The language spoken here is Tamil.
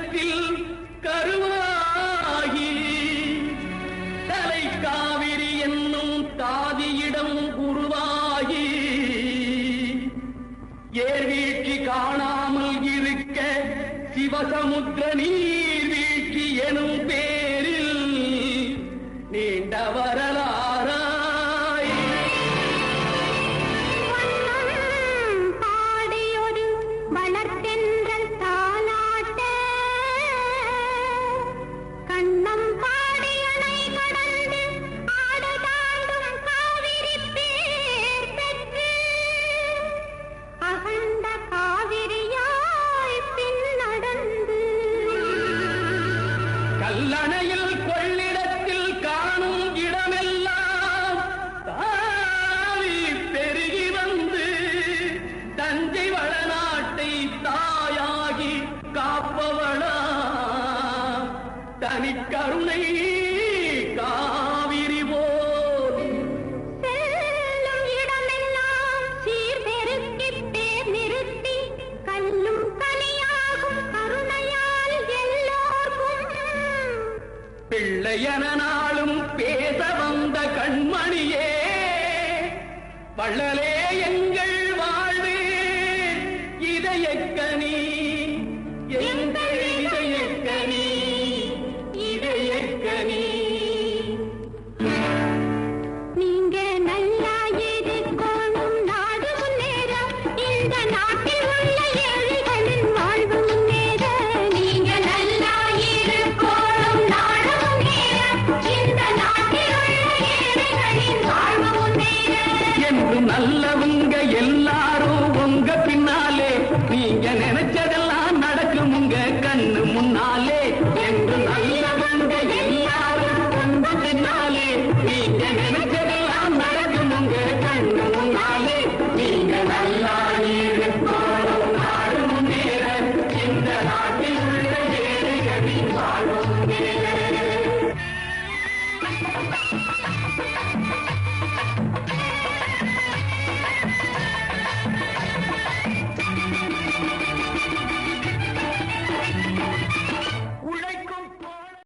வயிற்றில் கருவாகி தலை காவிரி என்னும் தாதியிடம் உருவாகி ஏர்வீழ்ச்சி காணாமல் இருக்க சிவசமுத்திர நீர்வீழ்ச்சி எனும் பேரில் நீண்ட வரலாறாய் பாடியொரு வளர்த்தென்றல் தாலாட்ட கண்ணம் பாடியனை கடந்து ஆடு தாண்டும் காவிரி பேர் பெற்று அகண்ட காவிரியாய் பின் நடந்து கல்லணையில் கொள்ளிடத்தில் காணும் இடமெல்லாம் தாவி பெருகி வந்து தஞ்சை வளநாட்டை தாயாகி காப்பவளா தனிக்கருணை காவிரி போல் செல்லும் இடமெல்லாம் சீர்பெருக்கி பேர் நிறுத்தி கல்லும் கனியாகும் கருணையால் எல்லோர்க்கும் பிள்ளையன நாளும் பேச வந்த கண்மணியே வள்ளலே எங்கள் வாழ்வே இதயக்க